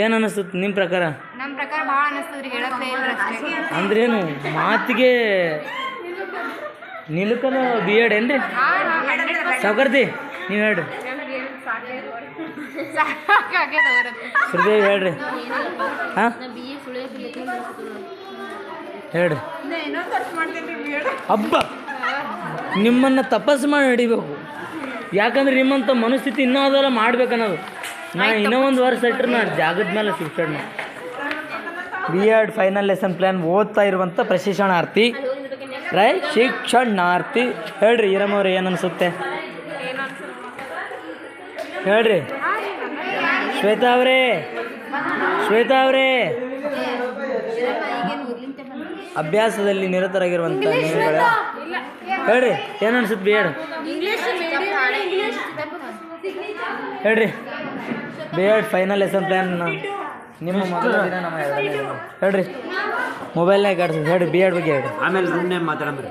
ಏನು ಅನಿಸ್ತದೆ ನಿಮ್ಮ ಪ್ರಕಾರ? ನಮ್ಮ ಪ್ರಕಾರ ಭಾಳ ಅನಿಸ್ತದ್ರಿ, ಹೇಳಕ್ಕೆ ಇಲ್ಲ ಅಷ್ಟೇ. ಅಂದ್ರೇನು ಮಾತಿಗೆ ನಿಲುಕನ ಬಿ ಎಡ್ ಏನ್ರಿ ಸಾವುಕಾರ್ತಿ? ನೀವು ಹೇಳ್ರಿ. ಶ್ರೀದೇವಿ ಹೇಳ್ರಿ. ಹಾಂ ಹೇಳ್ರಿ. ಹಬ್ಬ ನಿಮ್ಮನ್ನು ತಪಸ್ಸು ಮಾಡಿ ನಡಿಬೇಕು. ಯಾಕಂದ್ರೆ ನಿಮ್ಮಂಥ ಮನಸ್ಥಿತಿ ಇನ್ನೂ ಅದೆಲ್ಲ ಮಾಡ್ಬೇಕನ್ನೋದು. ನಾ ಇನ್ನೂ ಒಂದು ವರ್ಷ ಇಟ್ಟರೆ ನಾನು ಜಾಗದ ಮೇಲೆ ಶಿಕ್ಷಣ B Ed final lesson plan ಓದ್ತಾ ಇರುವಂಥ ಪ್ರಶಿಕ್ಷಣಾರ್ಥಿ ಶಿಕ್ಷಣಾರ್ಥಿ ಹೇಳ್ರಿ. ಈರಮ್ಮವ್ರೆ ಏನು ಅನಿಸುತ್ತೆ ಹೇಳ್ರಿ. ಶ್ವೇತಾ ಅವರೇ ಅಭ್ಯಾಸದಲ್ಲಿ ನಿರತರಾಗಿರುವಂಥ ನೀವುಗಳ ಹೇಳ್ರಿ ಏನು ಅನ್ಸುತ್ತೆ ಬಿ ಎಡ್ ಹೇಳ್ರಿ. B Ed final lesson plan ನಿಮ್ಮ ಮೊದಲ ದಿನ ನಮ್ಮ ಹೇಳ್ರಿ. ಮೊಬೈಲ್ನಾಗ ಕಾಡ್ತೀವಿ ಹೇಳ್ರಿ ಬಿ ಎಡ್ ಬಗ್ಗೆ ಹೇಳ್ರಿ. ಆಮೇಲೆ ರೂಮ್ನೇ ಮಾತಾಡಂಬ್ರಿ.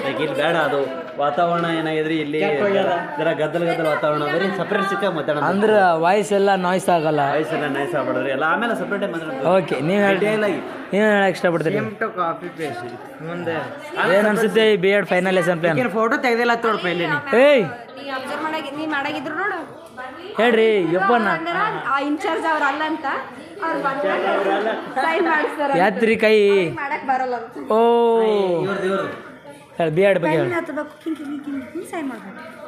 ಲೈಕ್ ಇಲ್ಲಿ ಬೇಡ, ಅದು ವಾತಾವರಣ ಏನಾಗಿದ್ರಿ ಇಲ್ಲಿ ಜರ ಗದ್ದಲ ವಾತಾವರಣ ಬರೀ ಸಪ್ರೇಟ್ ಸಿಕ್ಕ ಮಾತಾಡೋಣ ಅಂದ್ರೆ ವಾಯ್ಸ್ ಎಲ್ಲ ನಾಯ್ಸ್ ಆಗಲ್ಲ. ವಾಯ್ಸ್ ಎಲ್ಲ ನೈಸ್ ಆಗ್ಬಿಡ್ರಿ ಎಲ್ಲ. ಆಮೇಲೆ ಸಪ್ರೇಟಾಗಿ ಮಾತಾಡೋದು. ಓಕೆ, ನೀವು ಹೇಳಿ ಏನು ಹೇಳಕ್ಕೆ ಇಷ್ಟಪಡ್ತೀರಿ? ಕಾಫಿ ಪೇಸ್ಟ್ ಮುಂದೆ ಏನು ಅನ್ಸುತ್ತೆ B Ed final lesson plan? Photo ತೆಗ್ದಿಲ್ಲ ತೋಡ್ಪ ಇಲ್ಲಿ. ಏಯ್ ನೀ ಮಾಡಾಗಿದ್ರು ನೋಡು ಹೇಳ್ರಿ. ಯಪ್ಪನ ಇನ್ಚಾರ್ಜ್ ಅವ್ರ ಅಲ್ಲ ಅಂತ ಸೈನ್ ಮಾಡಿಸ್ತಾರೆ. ಯಾತ್ರಿ ಕೈ ಮಾಡಕ್ ಬರಲ್ಲ. ಓ ಹೇಳಿ ಬಿ ಎಡ್ ಬಗ್ಗೆ ಹೇಳಿ.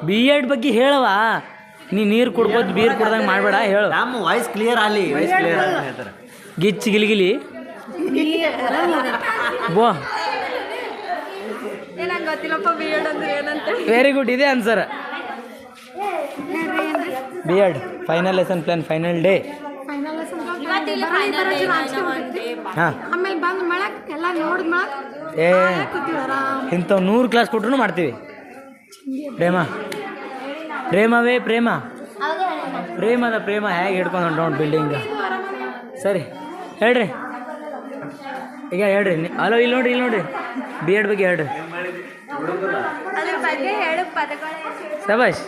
ಬಿ ಎಡ್ ಬಗ್ಗೆ ಹೇಳವಾ? ನೀ ನೀರು ಕುಡ್ಬೋದು ಬೀರ್ ಕುಡ್ದಂಗೆ ಮಾಡಬೇಡ ಹೇಳು. ನಮ್ಮ ವಾಯ್ಸ್ ಕ್ಲಿಯರ್ ಆಗಲಿ, ವಾಯ್ಸ್ ಕ್ಲಿಯರ್ ಆಗಲಿ ಹೇಳ್ತಾರೆ. ಗಿಚ್ಚಿ ಗಿಲಿಗಿಲಿ ಬೋ ಏನಂಗೆ ಗೊತ್ತಿಲ್ಲಪ್ಪ ಬಿ ಎಡ್ ಅಂದ್ರೆ ಏನಂತ. ವೆರಿ ಗುಡ್, ಇದೆ answer. B Ed final lesson plan final day. ಹಾಂ ಆಮೇಲೆ ಬಂದು ಮಾಡಕ್ ಎಲ್ಲ ನೋಡಿದ್ ಮಾಡಕ್ ಏ ಇಂಥವು 100 ಕ್ಲಾಸ್ ಕೊಟ್ರು ಮಾಡ್ತೀವಿ. ಪ್ರೇಮದ ಪ್ರೇಮ ಹೇಗೆ ಹಿಡ್ಕೊಂಡು ಹೊಂಟು ಬಿಲ್ಡಿಂಗ್. ಸರಿ ಹೇಳ್ರಿ. ಈಗ ಹೇಳ್ರಿ. ಹಲೋ ಇಲ್ಲಿ ನೋಡ್ರಿ ಬಿ ಎಡ್ ಬಗ್ಗೆ ಹೇಳ್ರಿ. ಅದ್ರ ಬಗ್ಗೆ ಹೇಳು ಪದಗಳು. ಶಬಾಷ್.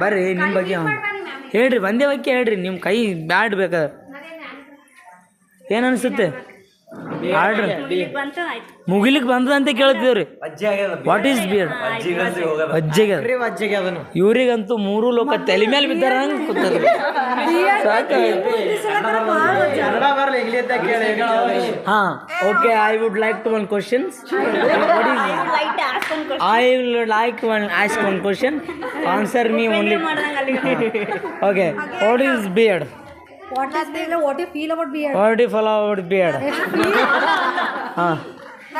ಬರ್ರಿ ನಿಮ್ಮ ಬಗ್ಗೆ ಹೇಳ್ರಿ. ಒಂದೇ ವಾಕ್ಯ ಹೇಳ್ರಿ. ನಿಮ್ಮ ಕೈ ಬ್ಯಾಡ್ ಬೇಕಾ? ಏನು ಅನಿಸುತ್ತೆ? ಆರ್ಡ್ರ್ ಮುಗಿಲಿಕ್ಕೆ ಬಂದದಂತೆ ಕೇಳ್ತೀವ್ರಿ. What is B Ed? ಅಜ್ಜಿಗೆ ಇವ್ರಿಗಂತೂ 3 ಲೋಕ ತಲೆ ಮೇಲೆ ಬಿದ್ದಾರ ಹಂಗೆ ಕೂತದ. ಹಾಂ okay. I would like to one questions. I would like to ask one question. Answer me only. Okay. What is beard? What you feel about beard? What do you feel about beard?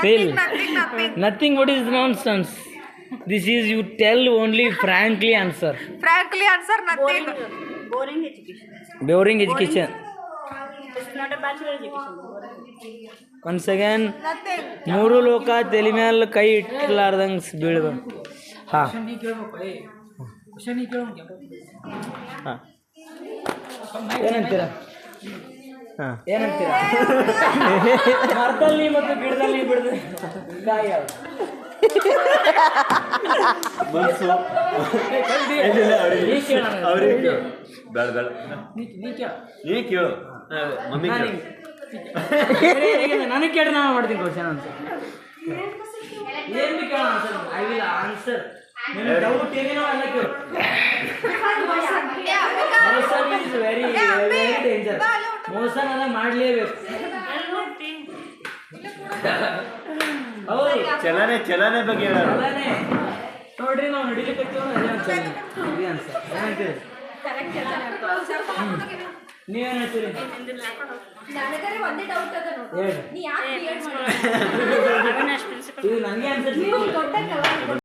Feel? Nothing. What is nonsense? This is you tell only frankly answer. Frankly answer nothing. Boring education. It's not a bachelor education. Once again. Nothing. 3 ಲೋಕ ತಲೆ ಮೇಲೆ ಕೈ ಇಟ್ಲಾರ್ದಂಗೆ ಬೀಳ್ಬ. ಹಾಂ ಹಾಂ ಏನಂತೀರಾ? ಹಾಂ ಏನಂತೀರಾ? ಮರದಲ್ಲಿ ಮತ್ತು ಗಿಡದಲ್ಲಿ ಬಿಡ್ದು ಕಾಯಿ ಯಾವುದು? ನನಗೆ ಕೇಳಿ ನಾನು ಮಾಡ್ತೀನಿ ಕ್ವಶನ್ ಅಂತ. ಏನು ಕೇಳೋಣ answer? I will answer. Doubt ಏನೇನೋ ಅಲ್ಲ ಕೇಳು. Motion is very danger. Motion ಎಲ್ಲ ಮಾಡಲೇಬೇಕು. ಹೌದು, ಚಲನೆ ಬಗ್ಗೆ ನೋಡ್ರಿ ನಾವು ನಡಿಲಿಕ್ಕೆ ನೀವೇನು ಹೇಳ್ತೀರಿ? ಹೇಳಿ. ನನಗೆ ಆನ್ಸರ್